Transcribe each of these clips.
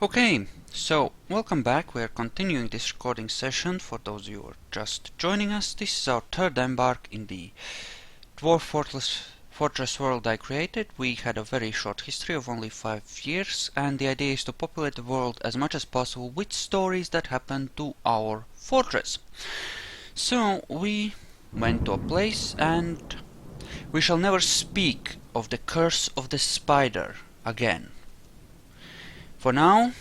Okay, so welcome back. We are continuing this recording session. For those of you who are just joining us, this is our third embark in the Dwarf Fortress world I created. We had a very short history of only 5 years, and the idea is to populate the world as much as possible with stories that happen to our fortress. So we went to a place, and we shall never speak of the curse of the spider again. For now,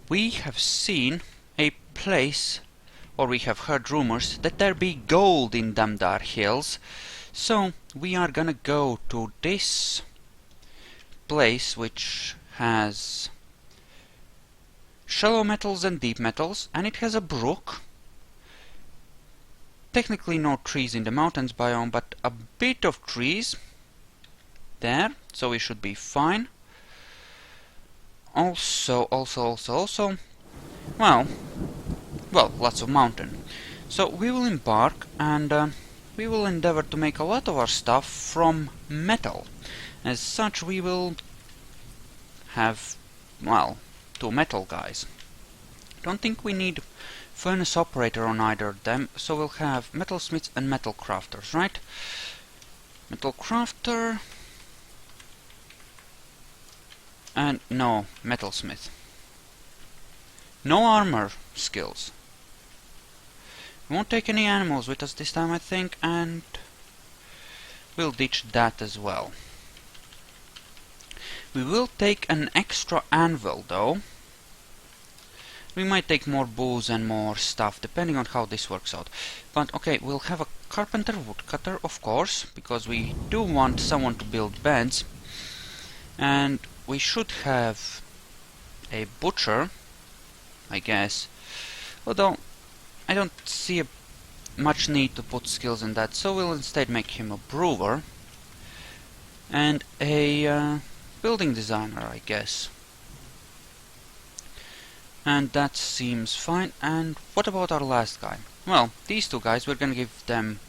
we have seen a place, or we have heard rumors, that there be gold in Damdar Hills. So we are gonna go to this place which has shallow metals and deep metals, and it has a brook. Technically no trees in the mountains biome, but a bit of trees there, so we should be fine. Also, well, lots of mountain. So we will embark, and we will endeavor to make a lot of our stuff from metal. As such, we will have, well, 2 metal guys. Don't think we need furnace operator on either of them, so we'll have metal smiths and metal crafters, right? Metal crafter. And no metalsmith. No armor skills. We won't take any animals with us this time, I think, and we'll ditch that as well. We will take an extra anvil, though. We might take more booze and more stuff, depending on how this works out. But okay, we'll have a carpenter woodcutter, of course, because we do want someone to build beds. And we should have a butcher, I guess. Although, I don't see much need to put skills in that, so we'll instead make him a brewer. And a building designer, I guess. And that seems fine. And what about our last guy? Well, these 2 guys, we're gonna give them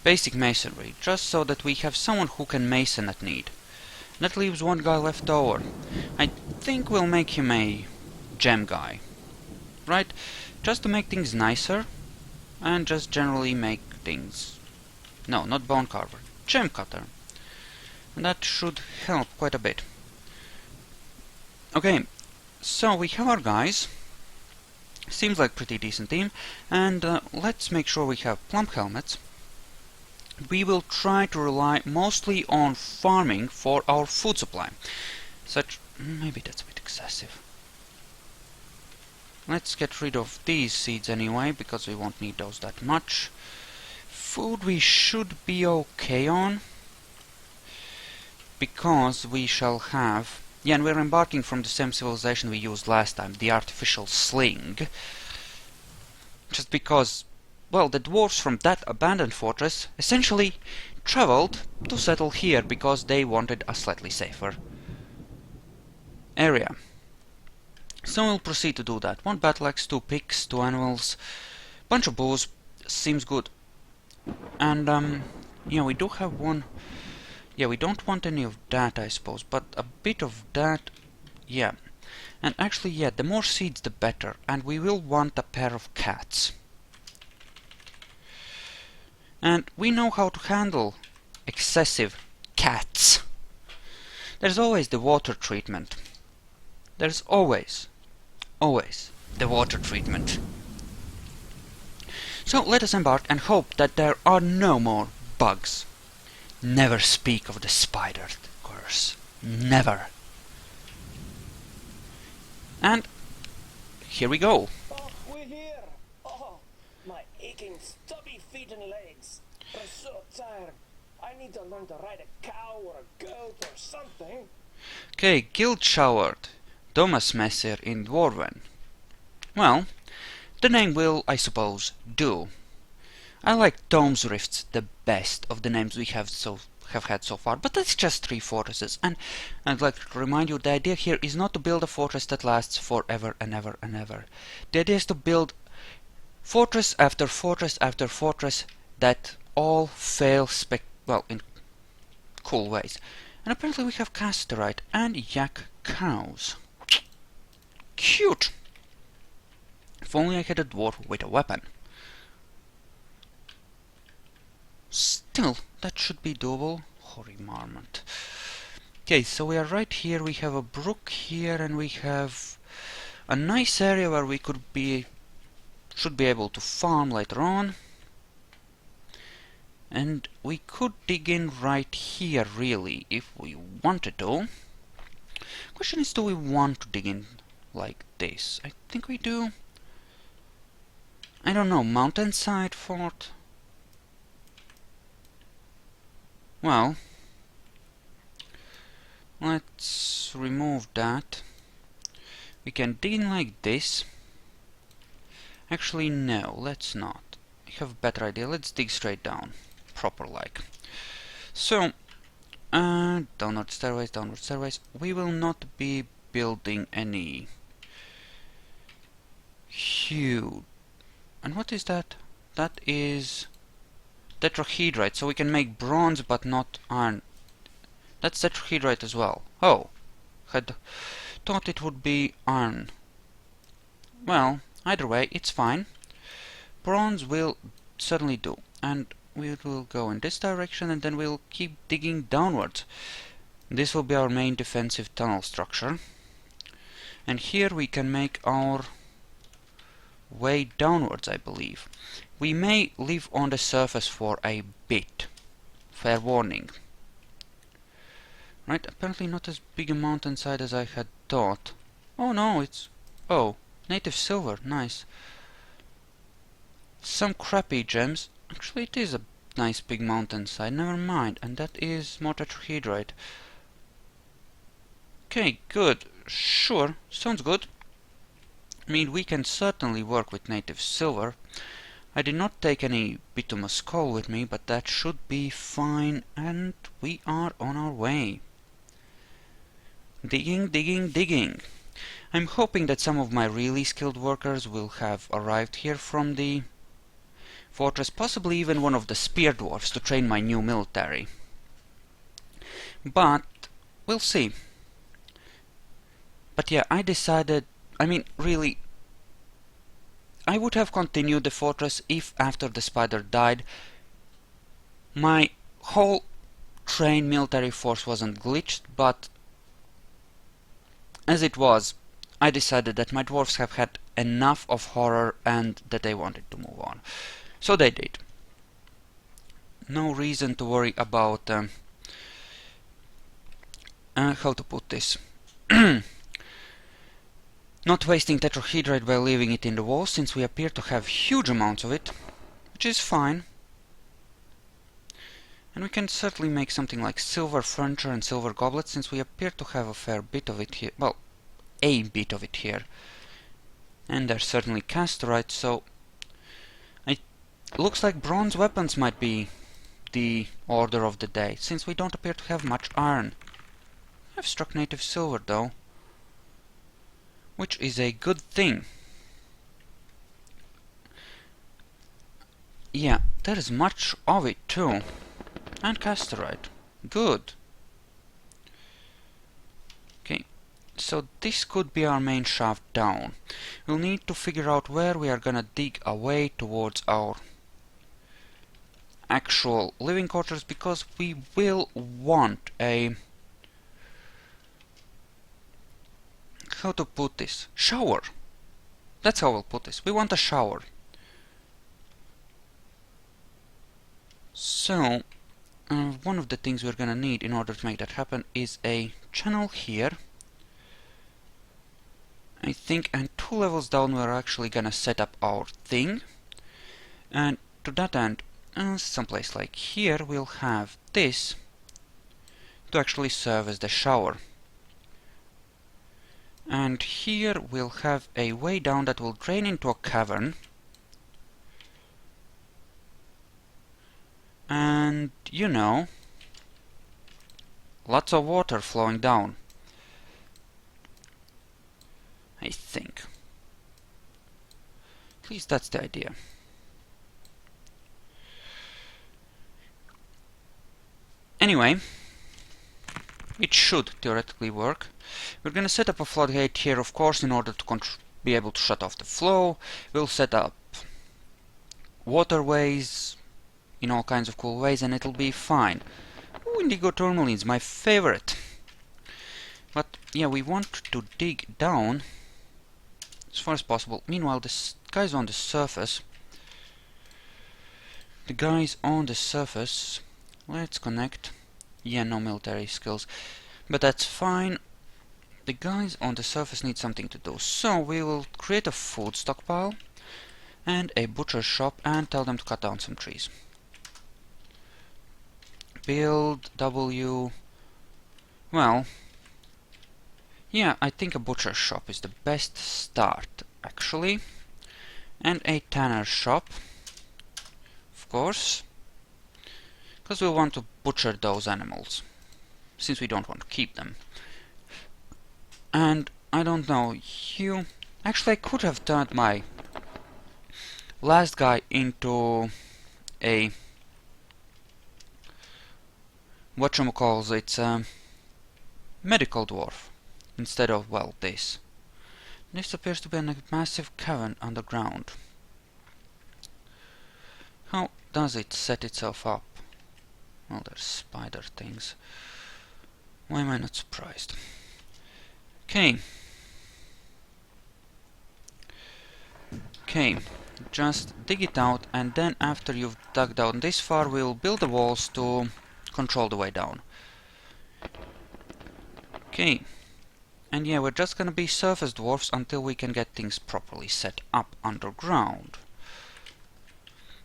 basic masonry, just so that we have someone who can mason at need. That leaves 1 guy left over. I think we'll make him a gem guy. Right? Just to make things nicer. And just generally make things... No, not bone carver. Gem cutter. And that should help quite a bit. Okay, so we have our guys. Seems like pretty decent team. And let's make sure we have plump helmets. We will try to rely mostly on farming for our food supply. Maybe that's a bit excessive. Let's get rid of these seeds anyway, because we won't need those that much. Food we should be okay on, because we shall have... Yeah, and we're embarking from the same civilization we used last time, the artificial sling. Just because... well, the dwarves from that abandoned fortress essentially traveled to settle here because they wanted a slightly safer area. So we'll proceed to do that. 1 battle axe, 2 picks, 2 anvils, bunch of bows, seems good. And yeah, we do have 1... Yeah, we don't want any of that, I suppose, but a bit of that, yeah. And actually, yeah, the more seeds the better, and we will want a pair of cats. And we know how to handle excessive cats. There's always the water treatment. There's always the water treatment. So let us embark and hope that there are no more bugs. Never speak of the spider curse. Never. And here we go. Oh, we're here! Oh, my aching, stubby feet and legs. I'm so tired. I need to learn to ride a cow or a goat or something. Okay, guild showered. Thomas Messer in Dwarven. Well, the name will, I suppose, do. I like Tome's Rifts the best of the names we have had so far, but that's just 3 fortresses, and I'd like to remind you the idea here is not to build a fortress that lasts forever and ever and ever. The idea is to build fortress after fortress after fortress that all fail in cool ways. And apparently we have casterite and yak cows. Cute! If only I had a dwarf with a weapon. Still, that should be doable. Hoary marmot. Okay, so we are right here. We have a brook here, and we have a nice area where we should be able to farm later on. And we could dig in right here, really, if we wanted to. Question is, do we want to dig in like this? I think we do. I don't know, mountainside fort? Well, let's remove that. We can dig in like this. Actually, no, let's not. I have a better idea. Let's dig straight down. Proper like. So, downward stairways, downward stairways. We will not be building any huge. And what is that? That is tetrahedrite, so we can make bronze but not iron. That's tetrahedrite as well. Oh, had thought it would be iron. Well, either way, it's fine. Bronze will certainly do. And we will go in this direction, and then we'll keep digging downwards. This will be our main defensive tunnel structure. And here we can make our way downwards, I believe. We may live on the surface for a bit. Fair warning. Right, apparently not as big a mountainside as I had thought. Oh no, it's... oh, native silver, nice. Some crappy gems. Actually, it is a nice big mountainside, never mind. And that is more tetrahedrite. Okay, good. Sure, sounds good. I mean, we can certainly work with native silver. I did not take any bituminous coal with me, but that should be fine, and we are on our way. Digging, digging, digging. I'm hoping that some of my really skilled workers will have arrived here from the fortress, possibly even one of the spear dwarfs to train my new military. But we'll see. But yeah, I decided, I mean, really, I would have continued the fortress if after the spider died my whole trained military force wasn't glitched, but as it was, I decided that my dwarves have had enough of horror and that they wanted to move on. So they did. No reason to worry about how to put this. Not wasting tetrahedrite by leaving it in the walls, since we appear to have huge amounts of it, which is fine. And we can certainly make something like silver furniture and silver goblets, since we appear to have a fair bit of it here. Well, a bit of it here. And there's certainly casterite, so it looks like bronze weapons might be the order of the day, since we don't appear to have much iron. I've struck native silver, though, which is a good thing. Yeah, there is much of it, too. And casterite. Good. Okay, so this could be our main shaft down. We'll need to figure out where we are gonna dig away towards our actual living quarters, because we will want a... how to put this? Shower! That's how we'll put this. We want a shower. So, one of the things we're gonna need in order to make that happen is a channel here. I think, and 2 levels down we're actually gonna set up our thing. And to that end, someplace like here we'll have this to actually serve as the shower. And here we'll have a way down that will drain into a cavern. And, you know, lots of water flowing down. I think. At least that's the idea. Anyway, it should theoretically work. We're gonna set up a floodgate here, of course, in order to be able to shut off the flow. We'll set up waterways in all kinds of cool ways, and it'll be fine. Ooh, indigo tourmalines, my favorite. But yeah, we want to dig down as far as possible. Meanwhile, this guy's on the surface. The guys on the surface. Let's connect. Yeah, no military skills, but that's fine. The guys on the surface need something to do, so we will create a food stockpile and a butcher shop and tell them to cut down some trees. Build W. Well, yeah, I think a butcher shop is the best start, actually. And a tanner shop, of course, because we want to butcher those animals, since we don't want to keep them. And I don't know, you... Actually, I could have turned my last guy into a... whatchamacalls, it's a medical dwarf, instead of, well, this. This appears to be a massive cavern underground. How does it set itself up? Well, there's spider things. Why am I not surprised? Okay. Okay, just dig it out, and then after you've dug down this far, we'll build the walls to control the way down. Okay. And yeah, we're just gonna be surface dwarfs until we can get things properly set up underground.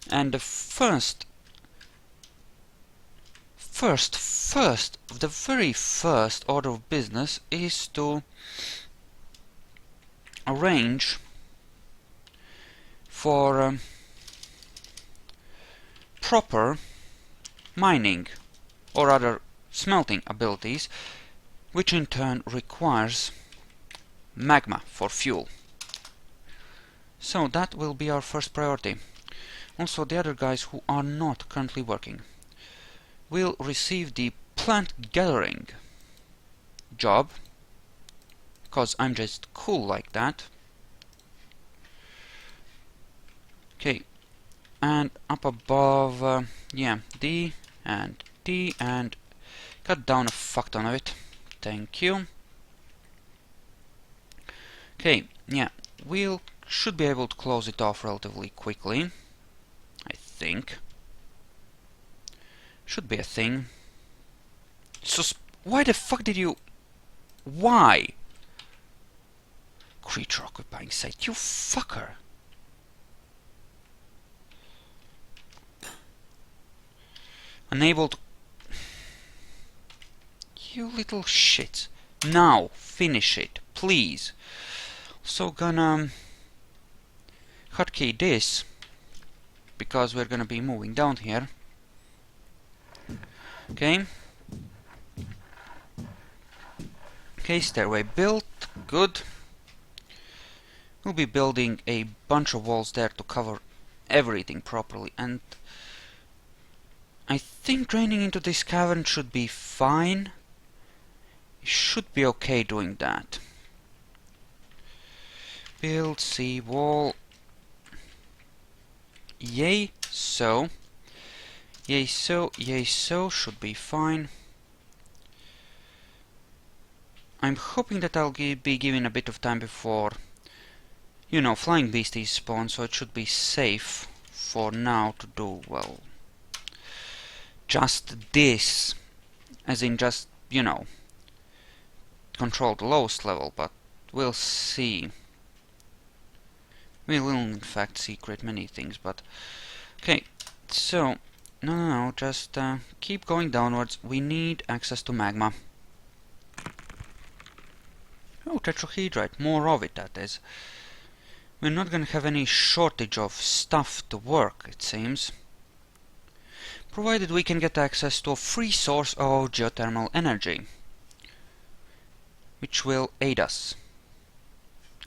And the the very first order of business is to arrange for proper mining, or rather smelting abilities, which in turn requires magma for fuel. So that will be our first priority. Also, the other guys who are not currently working will receive the plant gathering job, because I'm just cool like that. Okay, and up above, yeah, D and D, and cut down a fuck ton of it. Thank you. Okay, yeah, we'll should be able to close it off relatively quickly, I think. Should be a thing. So why the fuck did you... Why? Creature occupying site, you fucker. Unable to... You little shit. Now, finish it, please. So gonna hotkey this, because we're gonna be moving down here. Okay. Okay, stairway built. Good. We'll be building a bunch of walls there to cover everything properly, and I think draining into this cavern should be fine. It should be okay doing that. Build sea wall. Yay, so. Yay, so. Yay, so. Should be fine. I'm hoping that I'll be given a bit of time before, you know, flying beasties spawn, so it should be safe for now to do, well, just this. As in just, you know, control the lowest level, but we'll see. We will in fact secret many things, but... Okay, so... No, just keep going downwards. We need access to magma. Oh, tetrahedrite, more of it, that is. We're not gonna have any shortage of stuff to work, it seems. Provided we can get access to a free source of geothermal energy, which will aid us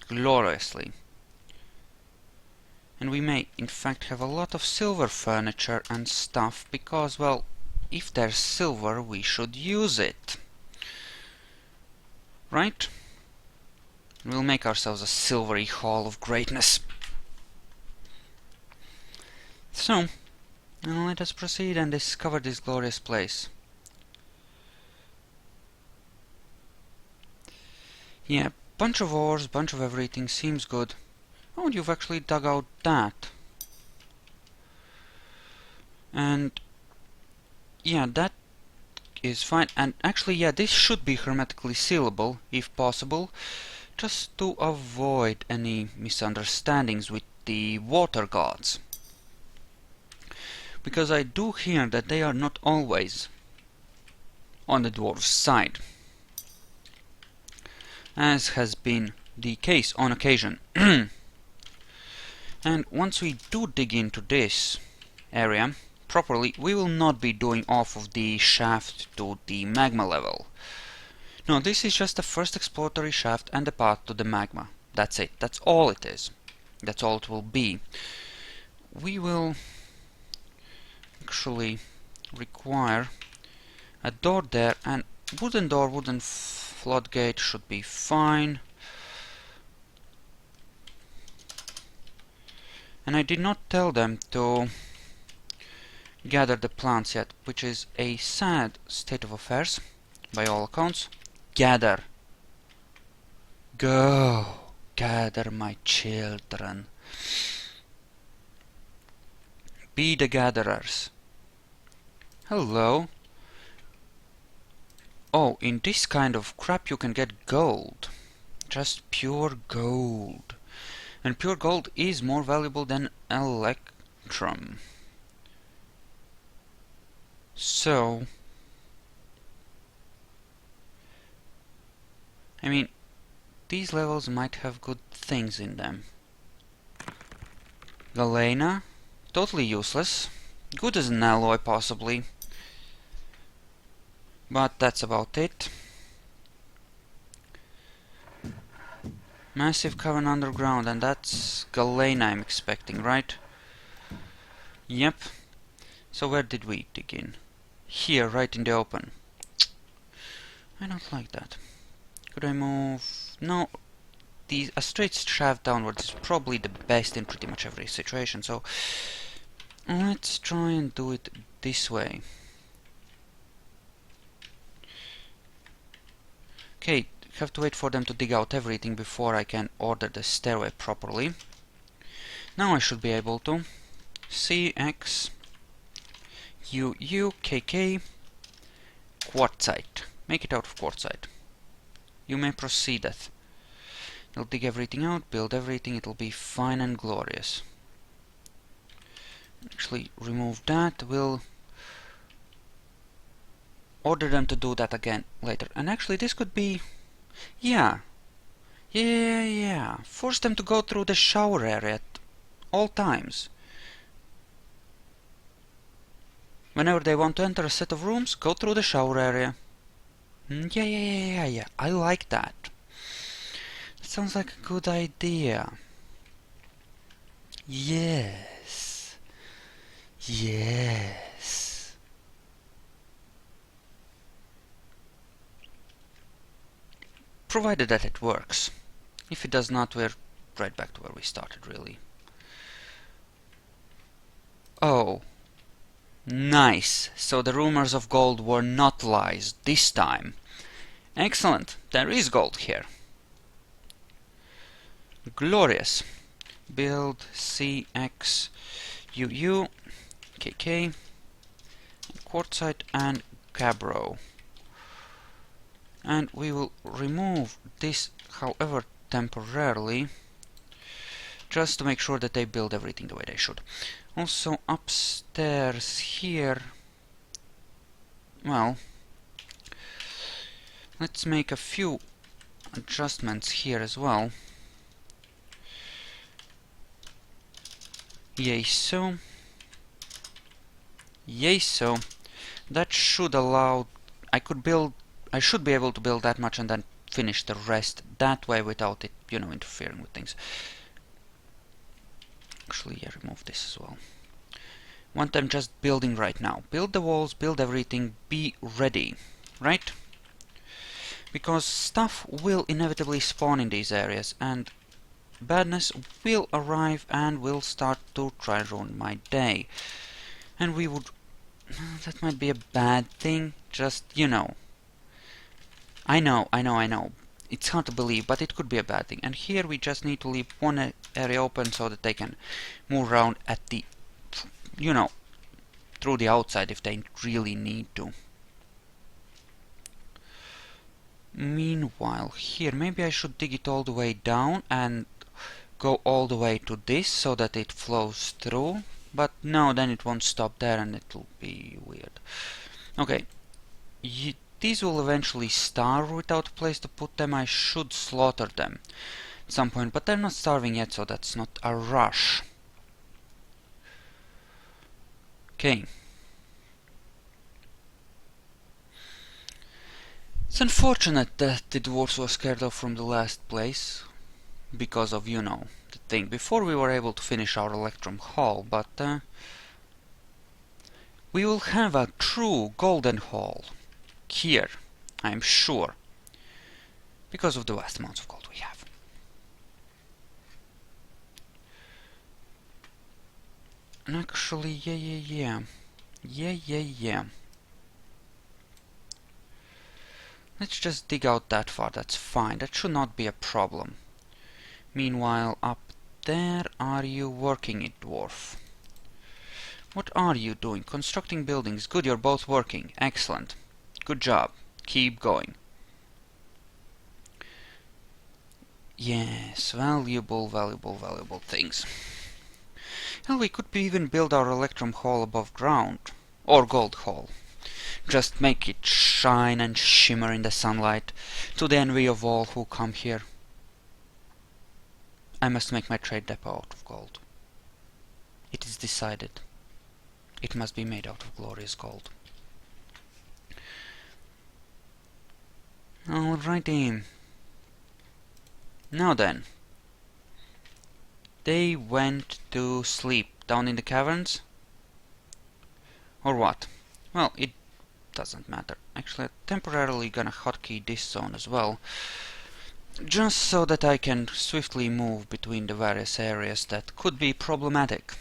gloriously. And we may, in fact, have a lot of silver furniture and stuff, because, well, if there's silver, we should use it. right? We'll make ourselves a silvery hall of greatness. So, now let us proceed and discover this glorious place. Yeah, bunch of ores, bunch of everything, seems good. Oh, you've actually dug out that. And yeah, that is fine. And actually, yeah, this should be hermetically sealable, if possible, just to avoid any misunderstandings with the water gods. Because I do hear that they are not always on the dwarves' side, as has been the case on occasion. And once we do dig into this area properly, we will not be doing off of the shaft to the magma level. No, this is just the first exploratory shaft and the path to the magma. That's it. That's all it is. That's all it will be. We will actually require a door there, and wooden door, wooden floodgate should be fine. And I did not tell them to gather the plants yet, which is a sad state of affairs, by all accounts. Gather. Go. Gather, my children. Be the gatherers. Hello. Oh, in this kind of crap you can get gold. Just pure gold. And pure gold is more valuable than electrum. So, I mean, these levels might have good things in them. Galena, totally useless. Good as an alloy, possibly. But that's about it. Massive cavern underground, and that's Galena I'm expecting, right? Yep. So where did we dig in? Here, right in the open. I don't like that. Could I move? No. A straight shaft downwards is probably the best in pretty much every situation, so let's try and do it this way. Okay, have to wait for them to dig out everything before I can order the stairway properly. Now I should be able to. CX UUKK quartzite. Make it out of quartzite. You may proceedeth. They'll dig everything out, build everything, it'll be fine and glorious. Actually, remove that. We'll order them to do that again later. And actually, this could be... Yeah. Force them to go through the shower area at all times. Whenever they want to enter a set of rooms, go through the shower area. Yeah. I like that. That sounds like a good idea. Yes. Provided that it works. If it does not, we're right back to where we started, really. Oh. Nice. So the rumors of gold were not lies this time. Excellent. There is gold here. Glorious. Build CX UU KK quartzite and gabbro. And we will remove this, however, temporarily, just to make sure that they build everything the way they should. Also, upstairs here, well, let's make a few adjustments here as well. Yay so. That should allow... I should be able to build that much and then finish the rest that way without it, interfering with things. Actually, yeah, remove this as well. Want them just building right now. Build the walls, build everything, be ready. Right? because stuff will inevitably spawn in these areas, and badness will arrive and will start to try and ruin my day. And we would... that might be a bad thing, just, you know. I know. It's hard to believe, but it could be a bad thing. And here we just need to leave one area open so that they can move around at the, you know, through the outside if they really need to. Meanwhile, here, maybe I should dig it all the way down and go all the way to this so that it flows through. But no, then it won't stop there and it'll be weird. Okay. These will eventually starve without a place to put them. I should slaughter them at some point, but they're not starving yet, so that's not a rush. Okay. It's unfortunate that the dwarves were scared off from the last place, because of, you know, the thing. Before we were able to finish our Electrum Hall, but we will have a true golden hall here, I'm sure, because of the vast amounts of gold we have. And actually, yeah. Let's just dig out that far, that's fine, that should not be a problem. Meanwhile, up there, are you working it, dwarf? What are you doing? Constructing buildings. Good, you're both working. Excellent. Good job. Keep going. Yes, valuable things. Hell, we could even build our Electrum Hall above ground. Or Gold Hall. Just make it shine and shimmer in the sunlight, to the envy of all who come here. I must make my trade depot out of gold. It is decided. It must be made out of glorious gold. Alrighty. Now then. They went to sleep down in the caverns? Or what? Well, it doesn't matter. Actually, I'm temporarily gonna hotkey this zone as well, just so that I can swiftly move between the various areas that could be problematic.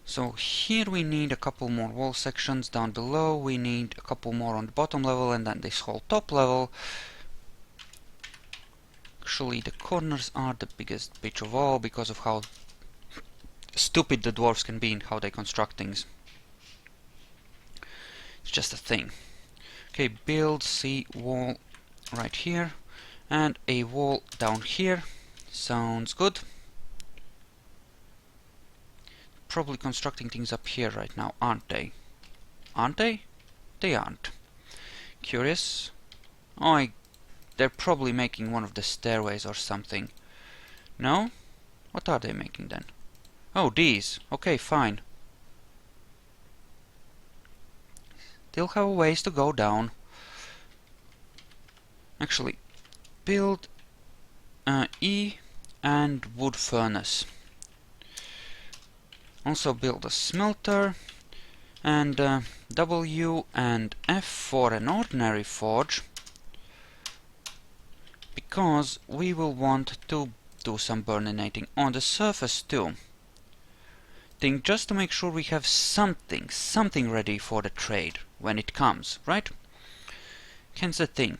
So here we need a couple more wall sections. Down below we need a couple more on the bottom level, and then this whole top level. Actually, the corners are the biggest bitch of all because of how stupid the dwarves can be in how they construct things. It's just a thing. Okay, build sea wall right here and a wall down here. Sounds good. Probably constructing things up here right now, aren't they? Aren't they? They aren't. Curious. Oh, they're probably making one of the stairways or something. No? What are they making then? Oh, these. Okay, fine. They'll have a ways to go down. Actually, build E and wood furnace. Also build a smelter, and W and F for an ordinary forge, because we will want to do some burninating on the surface too. Think just to make sure we have something ready for the trade when it comes, right? Hence the thing.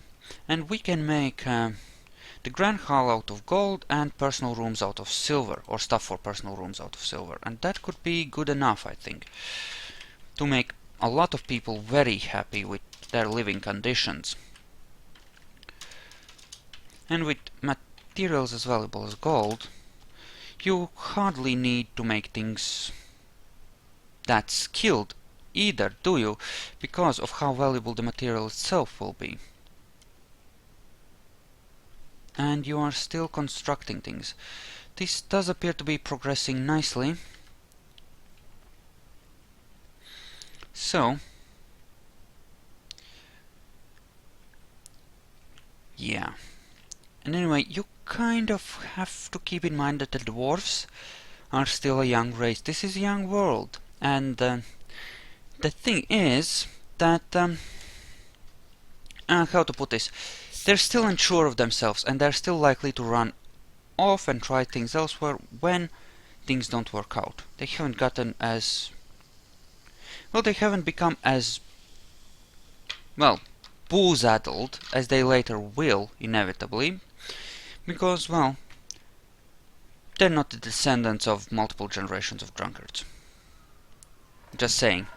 And we can make the Grand Hall out of gold and personal rooms out of silver, or stuff for personal rooms out of silver. And that could be good enough, I think, to make a lot of people very happy with their living conditions. And with materials as valuable as gold, you hardly need to make things that skilled either, do you? Because of how valuable the material itself will be. And you are still constructing things. This does appear to be progressing nicely. So, yeah. And anyway, you kind of have to keep in mind that the dwarves are still a young race. This is a young world. And the thing is that how to put this? They're still unsure of themselves, and they're still likely to run off and try things elsewhere when things don't work out. They haven't gotten as... well, they haven't become as... well, booze-addled as they later will, inevitably, because, well, they're not the descendants of multiple generations of drunkards. Just saying.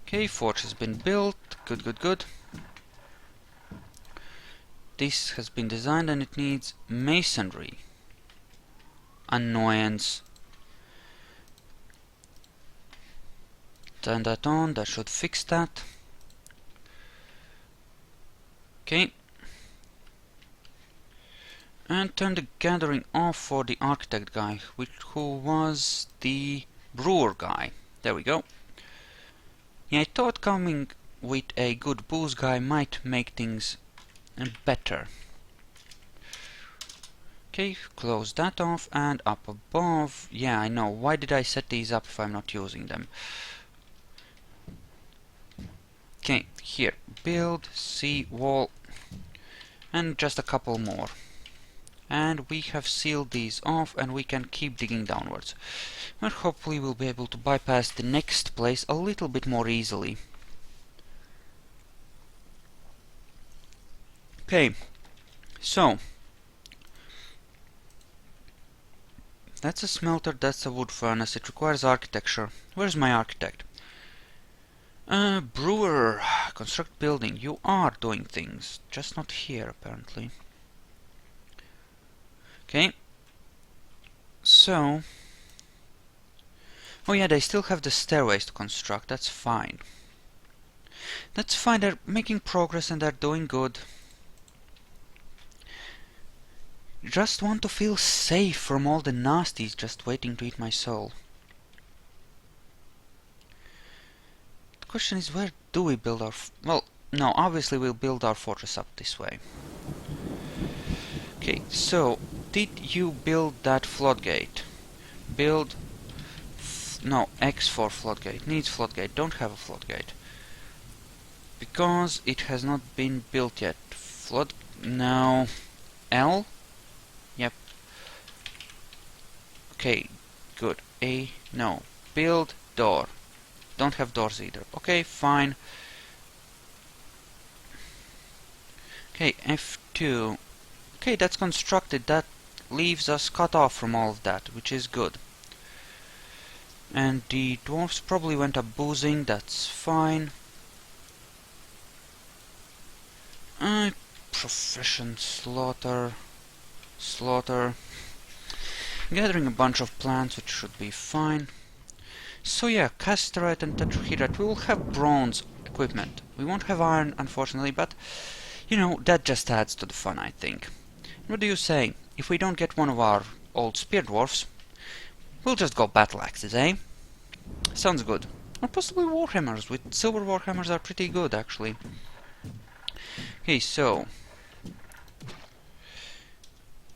Okay, forge has been built. Good, good, good. This has been designed and it needs masonry. Annoyance. Turn that on, that should fix that. Okay. And turn the gathering off for the architect guy, who was the brewer guy. There we go. Yeah, I thought coming with a good booze guy might make things better. Okay, close that off, and up above, yeah, I know, why did I set these up if I'm not using them? Okay, here, build, sea wall, and just a couple more. And we have sealed these off, and we can keep digging downwards. But hopefully we'll be able to bypass the next place a little bit more easily. Okay, so that's a smelter, that's a wood furnace, it requires architecture. Where's my architect? Brewer, construct building. You are doing things, just not here apparently. Okay, so... oh yeah, they still have the stairways to construct, that's fine. That's fine, they're making progress and they're doing good. Just want to feel safe from all the nasties just waiting to eat my soul. The question is, where do we build our... well, no, obviously we'll build our fortress up this way. Okay, so, did you build that floodgate? Build... no, X for floodgate. Needs floodgate. Don't have a floodgate. Because it has not been built yet. Flood... no... L? Yep. Okay, good. A... no. Build door. Don't have doors either. Okay, fine. Okay, F2. Okay, that's constructed. That leaves us cut off from all of that, which is good. And the dwarves probably went up boozing, that's fine. Profession slaughter. Slaughter. Gathering a bunch of plants, which should be fine. So yeah, casterite and tetrahedrite. We will have bronze equipment. We won't have iron, unfortunately, but, you know, that just adds to the fun, I think. What do you say? If we don't get one of our old spear dwarfs, we'll just go battle axes, eh? Sounds good. Or possibly warhammers. With silver warhammers are pretty good, actually. Okay, so...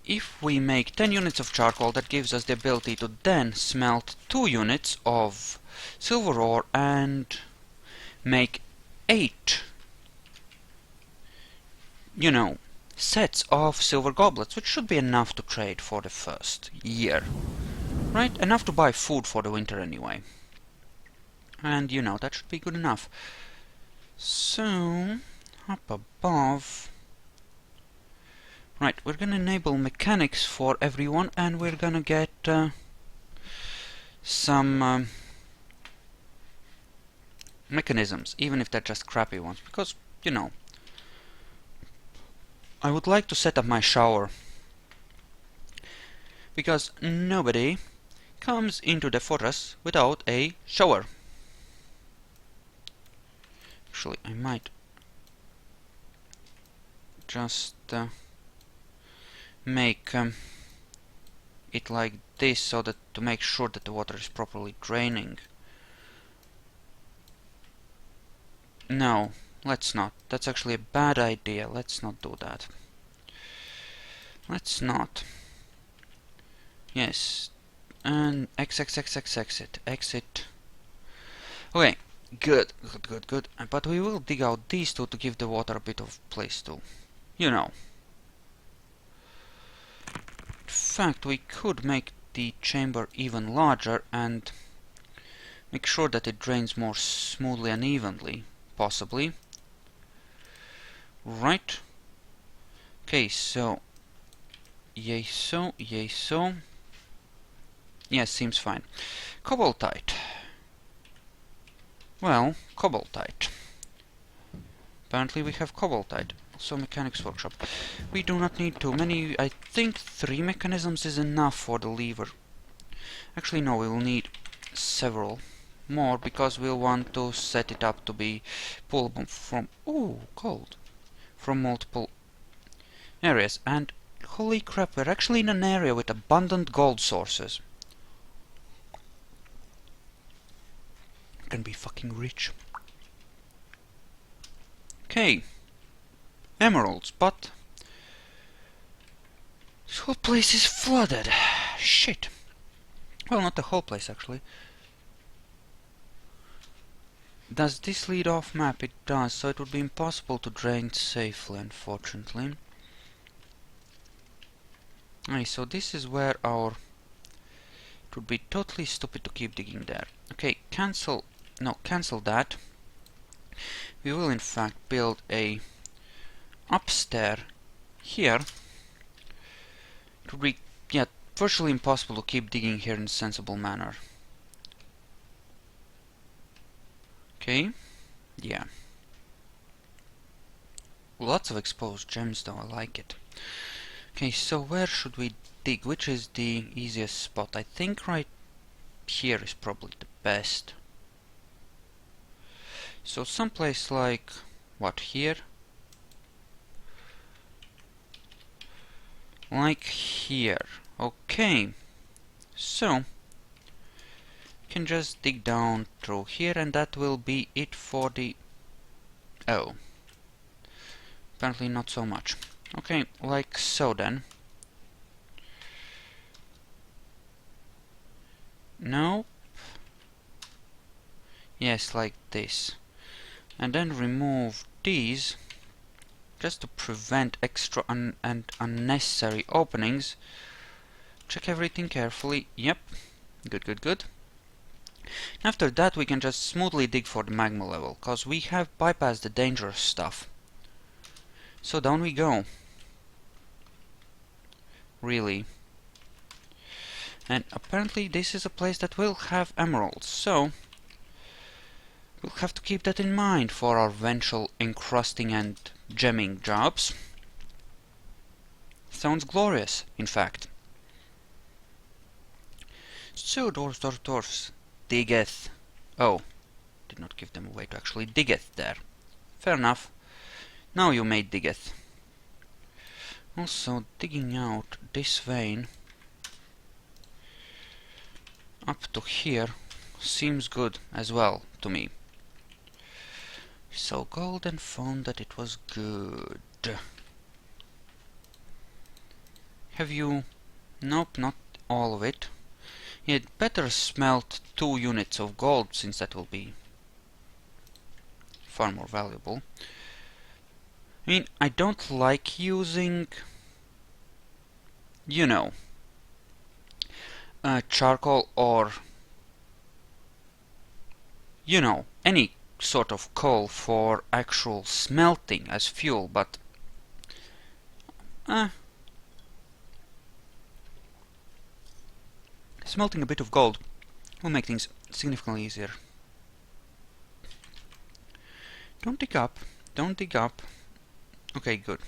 if we make 10 units of charcoal, that gives us the ability to then smelt 2 units of silver ore and make 8, you know, sets of silver goblets, which should be enough to trade for the first year. Right? Enough to buy food for the winter anyway. And, you know, that should be good enough. So, up above... right, we're gonna enable mechanics for everyone, and we're gonna get some mechanisms, even if they're just crappy ones, because, you know, I would like to set up my shower, because nobody comes into the fortress without a shower. Actually, I might just make it like this, so that to make sure that the water is properly draining. No, let's not. That's actually a bad idea. Let's not do that. Let's not. Yes. And exit. Exit. Okay. Good, good, good, good. But we will dig out these two to give the water a bit of place to, you know. In fact, we could make the chamber even larger and make sure that it drains more smoothly and evenly, possibly. Right. Okay, so yay so, yay so. Yes, seems fine. Cobaltite. Well, cobaltite. Apparently we have cobaltite. Also mechanics workshop. We do not need too many. I think 3 mechanisms is enough for the lever. Actually no, we will need several more because we'll want to set it up to be pullable from gold from multiple areas. And holy crap, we're actually in an area with abundant gold sources. Can be fucking rich. Okay, emeralds, but this whole place is flooded. Shit. Well, not the whole place actually. Does this lead off map? It does, so it would be impossible to drain safely, unfortunately. Alright, so this is where our... It would be totally stupid to keep digging there. Okay, cancel that. We will in fact build a upstairs here. It would be, yeah, virtually impossible to keep digging here in a sensible manner. Okay, yeah. Lots of exposed gems though, I like it. Okay, so where should we dig? Which is the easiest spot? I think right here is probably the best. So someplace like, what, here? Like here. Okay. So, you can just dig down through here and that will be it for the... Oh. Apparently not so much. Okay, like so then. No. Yes, like this. And then remove these just to prevent extra and unnecessary openings. Check everything carefully. Yep. Good, good, good. After that we can just smoothly dig for the magma level, cause we have bypassed the dangerous stuff. So down we go. Really. And apparently this is a place that will have emeralds, so we'll have to keep that in mind for our eventual encrusting and gemming jobs. Sounds glorious, in fact. So, dwarves, diggeth. Oh, did not give them a way to actually diggeth there. Fair enough. Now you may diggeth. Also, digging out this vein up to here seems good as well to me. So Golden found that it was good. Have you... Nope, not all of it. You'd better smelt 2 units of gold, since that will be far more valuable. I mean, I don't like using, you know, charcoal or, you know, any sort of coal for actual smelting as fuel, but smelting a bit of gold will make things significantly easier. Don't dig up, don't dig up. Okay, good.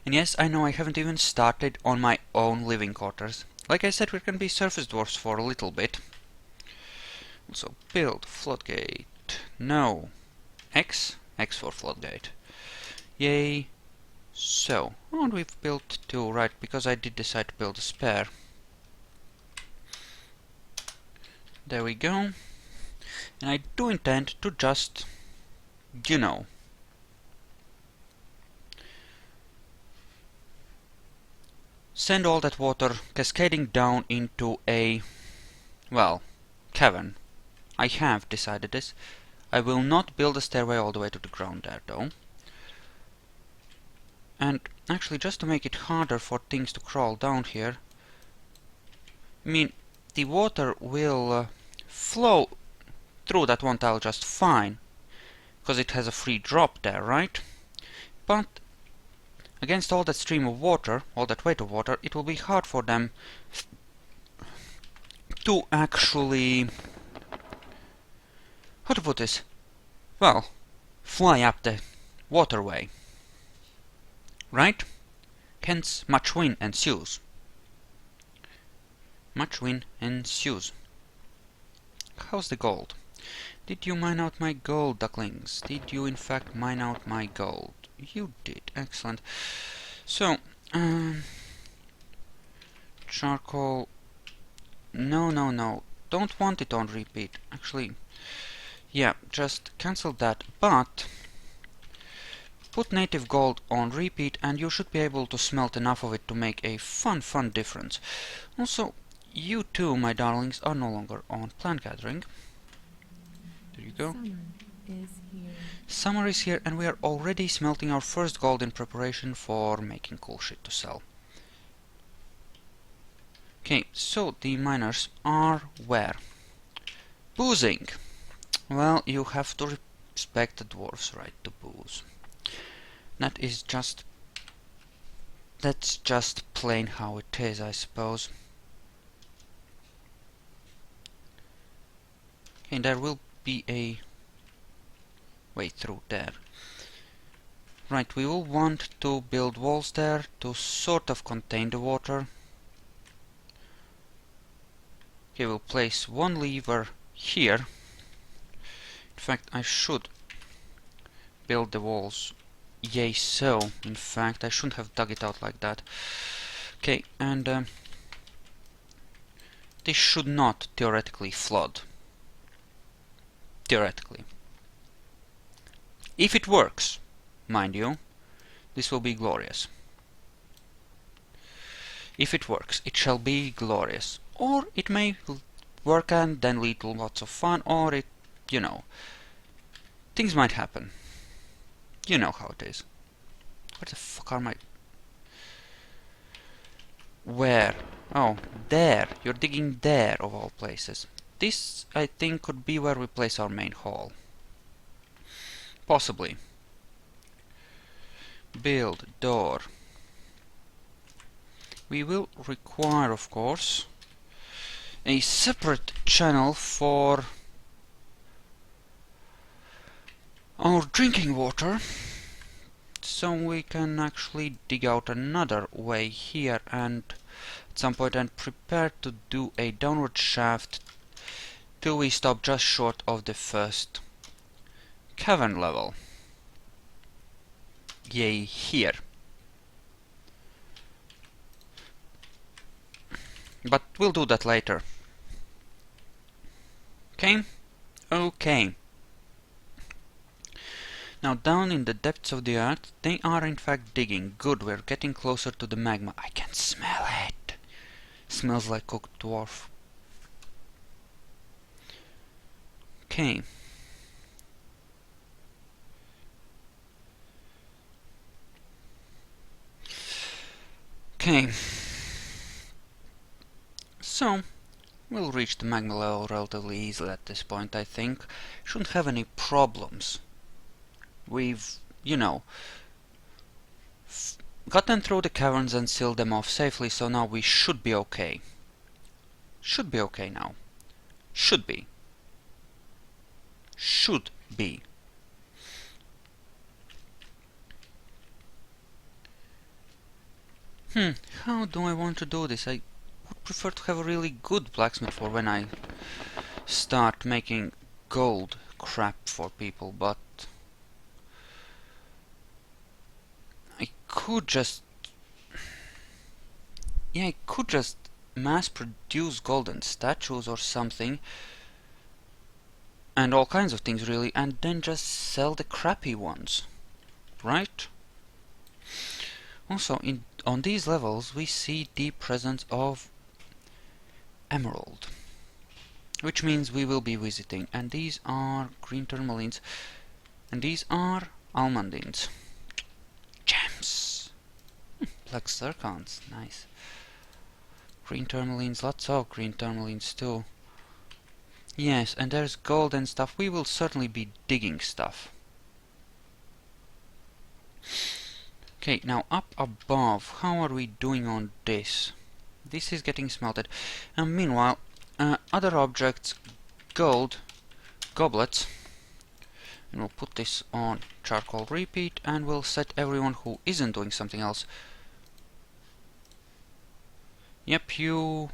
And yes, I know I haven't even started on my own living quarters. Like I said, we're gonna be surface dwarfs for a little bit. Also, build floodgate. No. X for floodgate. Yay. So, and we've built 2, right, because I did decide to build a spare. There we go. And I do intend to just, you know, send all that water cascading down into a, well, cavern. I have decided this. I will not build a stairway all the way to the ground there, though. And actually, just to make it harder for things to crawl down here, I mean, the water will flow through that one tile just fine, because it has a free drop there, right? But against all that stream of water, all that weight of water, it will be hard for them to actually... how to put this? Well, fly up the waterway. Right? Hence, much wind ensues. Much wind ensues. How's the gold? Did you mine out my gold, ducklings? Did you in fact mine out my gold? You did. Excellent. So, charcoal... No, no, no. Don't want it on repeat. Actually, yeah, just cancel that. But put native gold on repeat and you should be able to smelt enough of it to make a fun difference. Also, you too, my darlings, are no longer on plant gathering. There you go. Summer is here and we are already smelting our first gold in preparation for making cool shit to sell. Okay, so the miners are where? Boozing! Well, you have to respect the dwarves' right to booze. That's just plain how it is, I suppose. Okay, there will be a way through there. Right, we will want to build walls there to sort of contain the water. Okay, we'll place one lever here. In fact, I should build the walls. Yay, so. In fact, I shouldn't have dug it out like that. Okay, and this should not theoretically flood. Theoretically. If it works, mind you, this will be glorious. If it works, it shall be glorious. Or it may work and then lead to lots of fun, or it, you know, things might happen. You know how it is. Where the fuck are my... Where? Oh, there. You're digging there, of all places. This, I think, could be where we place our main hall. Possibly. Build door. We will require, of course, a separate channel for our drinking water, so we can actually dig out another way here and at some point and prepare to do a downward shaft till we stop just short of the first cavern level. Yay, here. But we'll do that later. Okay? Okay. Now down in the depths of the earth, they are in fact digging. Good, we're getting closer to the magma. I can smell it. Smells like cooked dwarf. Okay. Okay. So, we'll reach the magma level relatively easily at this point, I think. Shouldn't have any problems. We've, you know, gotten through the caverns and sealed them off safely, so now we should be okay. Should be okay now. Should be. Should be. How do I want to do this? I would prefer to have a really good blacksmith for when I start making gold crap for people, but I could just... yeah, I could just mass produce golden statues or something, and all kinds of things really, and then just sell the crappy ones, right? Also, on these levels we see the presence of emerald. which means we will be visiting. And these are green tourmalines, and these are almandines. Gems! Black zircons, nice. Green tourmalines, lots of green tourmalines too. Yes, and there's gold and stuff. We will certainly be digging stuff. Okay, now up above, how are we doing on this? This is getting smelted. And meanwhile, other objects, gold, goblets. And we'll put this on charcoal repeat, and we'll set everyone who isn't doing something else. Yep, you're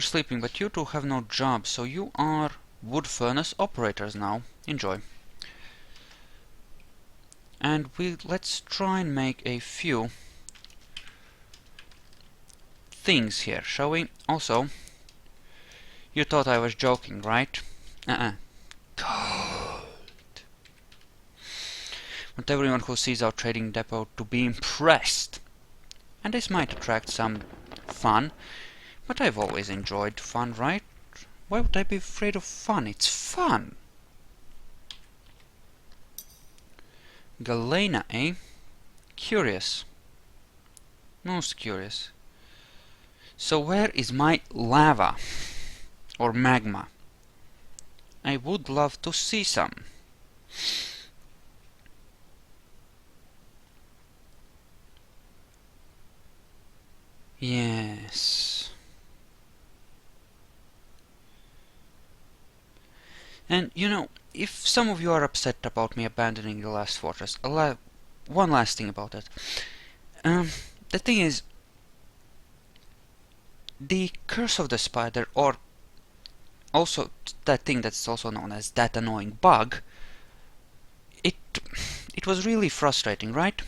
sleeping, but you two have no job, so you are wood furnace operators now. Enjoy. And let's try and make a few things here, shall we? Also, you thought I was joking, right? Gold. Want everyone who sees our trading depot to be impressed. And this might attract some fun, but I've always enjoyed fun, right? Why would I be afraid of fun? It's fun! Galena, eh? Curious. Most curious. So where is my lava? Or magma? I would love to see some. Yes. And, you know, if some of you are upset about me abandoning the last fortress, one last thing about it. The thing is, the curse of the spider, or also that thing that's also known as that annoying bug, it was really frustrating, right?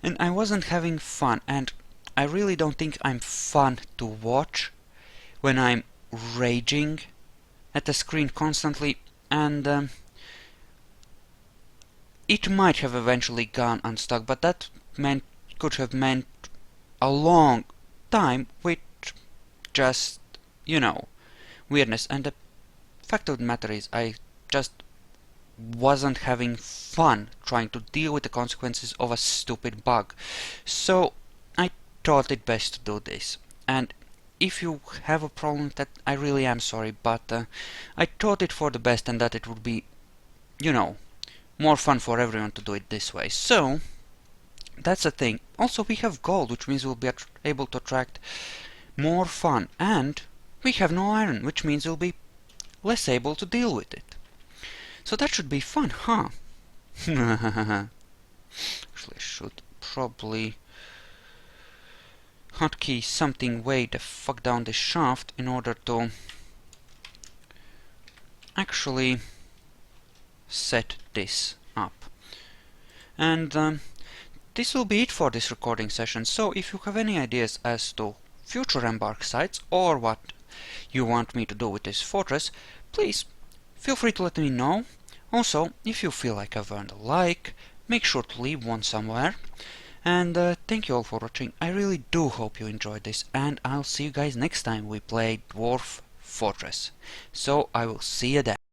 And I wasn't having fun, and I really don't think I'm fun to watch when I'm raging at the screen constantly, and it might have eventually gone unstuck, but that could have meant a long time with just, you know, weirdness. And the fact of the matter is, I just wasn't having fun trying to deal with the consequences of a stupid bug. So I thought it best to do this. And if you have a problem with that, I really am sorry, but I thought it for the best, and that it would be, you know, more fun for everyone to do it this way. So that's the thing. Also, we have gold, which means we'll be able to attract more fun, and we have no iron, which means we'll be less able to deal with it. So that should be fun, huh? Actually, I should probably hotkey something way the fuck down this shaft in order to actually set this up. And this will be it for this recording session. So if you have any ideas as to future Embark sites or what you want me to do with this fortress, please feel free to let me know. Also, if you feel like I've earned a like, make sure to leave one somewhere. And thank you all for watching. I really do hope you enjoyed this, and I'll see you guys next time we play Dwarf Fortress. So I will see you then.